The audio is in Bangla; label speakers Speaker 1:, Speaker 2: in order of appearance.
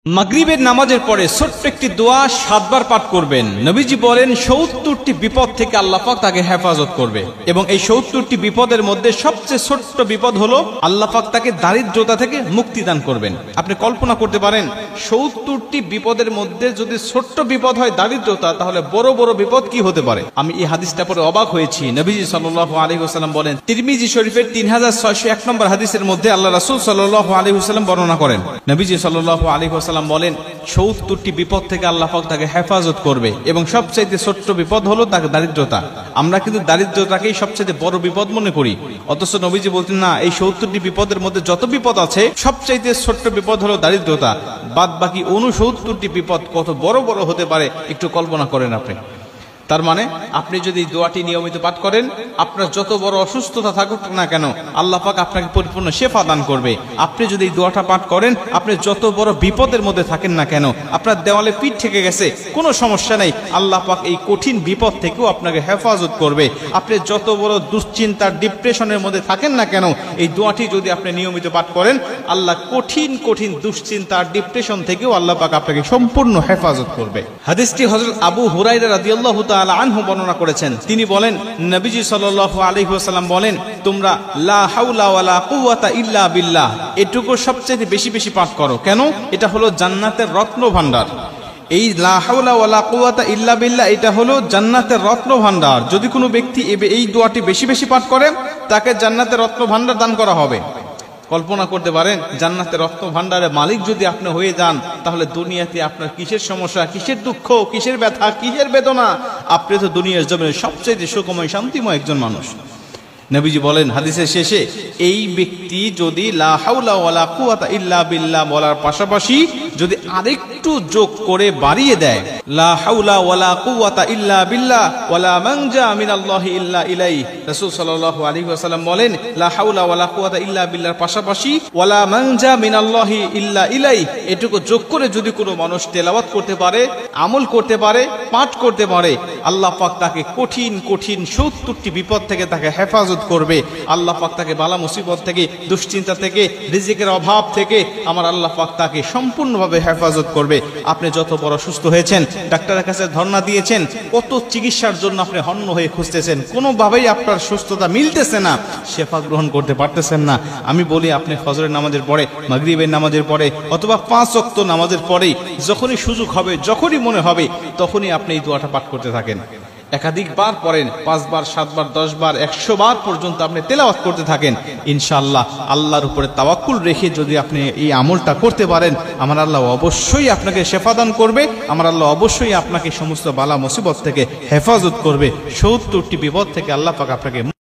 Speaker 1: মাগরিবের নামাজের পরে ছোট্ট একটি দোয়া 7 বার পাঠ করবেন। নবীজি বলেন 70টি বিপদ থেকে আল্লাহ পাক তাকে হেফাজত করবে এবং এই 70টি বিপদের মধ্যে সবচেয়ে ছোট্ট বিপদ হলো আল্লাহ পাক তাকে দারিদ্রতা থেকে মুক্তি দান করবেন। আপনি কল্পনা করতে পারেন 70টি বিপদের মধ্যে যদি ছোট্ট বিপদ হয় দারিদ্রতা, তাহলে বড় বড় বিপদ কি হতে পারে। আমি এই হাদিসটা পড়ে অবাক হয়েছি। নবীজি সাল্লাল্লাহু আলাইহি ওয়াসাল্লাম বলেন, তিরমিজি শরীফের 3601 নম্বর হাদিসের মধ্যে আল্লাহ রাসূল সাল্লাল্লাহু আলাইহি ওয়াসাল্লাম বর্ণনা করেন, নবীজি সাল্লাল্লাহু আলাইহি ওয়াসাল্লাম বলেন 70টি বিপদ থেকে আল্লাহ পাক তাকে হেফাজত করবে এবং সবচেয়ে ছোট্ট বিপদ হলো তাকে দারিদ্রতা। আমরা কিন্তু দারিদ্রতাকেই সবচেয়ে বড় বিপদ মনে করি, অথচ নবীজি বলতেন না, এই 70টি বিপদের মধ্যে যত বিপদ আছে সবচেয়ে ছোট্ট বিপদ হলো দারিদ্রতা। বাদ বাকি 69টি বিপদ কত বড় বড় হতে পারে একটু কল্পনা করেন আপনি। তার মানে আপনি যদি দোয়াটি নিয়মিত পাঠ করেন, আপনার যত বড় অসুস্থতা থাকুক না কেন আল্লাহ পাক আপনাকে পরিপূর্ণ শেফা দান করবে। আপনি যদি এই দোয়াটা পাঠ করেন, আপনি যত বড় বিপদের মধ্যে থাকেন না কেন, আপনার দেওয়ালে পিঠ থেকে গেছে কোনো সমস্যা নেই, আল্লাহ পাক এই কঠিন বিপদ থেকেও আপনাকে হেফাজত করবে। আপনি যত বড় দুশ্চিন্তার ডিপ্রেশনের মধ্যে থাকেন না কেন, এই দোয়াটি যদি আপনি নিয়মিত পাঠ করেন, আল্লাহ কঠিন কঠিন দুশ্চিন্তার ডিপ্রেশন থেকেও আল্লাহ পাক আপনাকে সম্পূর্ণ হেফাজত করবে। হাদিসটি হযরত আবু হুরায়রা রাদিয়াল্লাহু তাআলা আনহু বর্ণনা করেছেন। তিনি বলেন, নবীজি সাল্লাল্লাহু আলাইহি ওয়াসাল্লাম বলেন, তোমরা লা হাওলা ওয়ালা কুওয়াতা ইল্লা বিল্লাহ এটুকু সবচেয়ে বেশি বেশি পাঠ করো। কেন? এটা হলো জান্নাতের রত্ন ভান্ডার। এই লা হাওলা ওয়ালা কুওয়াতা ইল্লা বিল্লাহ এটা হলো জান্নাতের রত্ন ভান্ডার। যদি কোনো ব্যক্তি এই দোয়াটি বেশি বেশি পাঠ করে, তাকে জান্নাতের রত্ন ভান্ডার দান করা হবে। কল্পনা করতে পারেন, জান্নাতের রত্ন ভান্ডারের মালিক যদি আপনি হয়ে যান, তাহলে দুনিয়াতে আপনার কিসের সমস্যা, কিসের দুঃখ, কিসের ব্যথা, কিসের বেদনা, আপনি তো দুনিয়ার জমিনে সবচেয়ে সুখময় শান্তিময় একজন মানুষ। নবীজি বলেন হাদিসের শেষে, এই ব্যক্তি যদি লা হাওলা ওয়ালা কুওয়াতা ইল্লা বিল্লাহ বলার পাশাপাশি যদি আরেকটু যোগ করে বাড়িয়ে দেয়, লা হাওলা ওয়ালা কুওয়াতা ইল্লা বিল্লাহ ওয়ালা মানজা মিনাল্লাহি ইল্লা ইলাইহি, রাসূল সাল্লাল্লাহু আলাইহি ওয়াসাল্লাম বলেন লা হাওলা ওয়ালা কুওয়াতা ইল্লা বিল্লাহর পাশাপাশি ওয়ালা মানজা মিনাল্লাহি ইল্লা ইলাইহি এটুকু যোগ করে যদি কোনো মানুষ তেলাওয়াত করতে পারে, আমল করতে পারে, পাঠ করতে পারে, আল্লাহ পাক তাকে কঠিন কঠিন 70টি বিপদ থেকে তাকে হেফাজত করবে। আল্লাহ পাক তাকে বালা মুসিবত থেকে, দুশ্চিন্তা থেকে, রিজিকের অভাব থেকে আমার আল্লাহ পাক তাকে সম্পূর্ণভাবে হেফাজত করবে। আপনি যত বড় সুস্থ হয়েছেন, ডাক্তারের কাছে ধর্ণা দিয়েছেন, কত চিকিৎসার জন্য আপনি হন্য হয়ে খুঁজতেছেন, কোনোভাবেই আপনার সুস্থতা মিলতেছে না, শেফা গ্রহণ করতে পারতেছেন না। আমি বলি, আপনি ফজরের নামাজের পরে, মাগরিবের নামাজের পরে অথবা 5 ওয়াক্ত নামাজের পরেই যখনই সুযোগ হবে, যখনই মনে হবে, তখনই আপনি এই দোয়াটা পাঠ করতে থাকেন। একাধিকবার পড়েন, 5 বার, 7 বার, 10 বার, 100 বার পর্যন্ত আপনি তেলাওয়াত করতে থাকেন। ইনশাআল্লাহ আল্লাহর উপরে তাওয়াক্কুল রেখে যদি আপনি এই আমলটা করতে পারেন, আমার আল্লাহ অবশ্যই আপনাকে শেফা দান করবে। আমার আল্লাহ অবশ্যই আপনাকে সমস্ত বালা মুসিবত থেকে হেফাজত করবে। 70টি বিপদ থেকে আল্লাহ পাক আপনাকে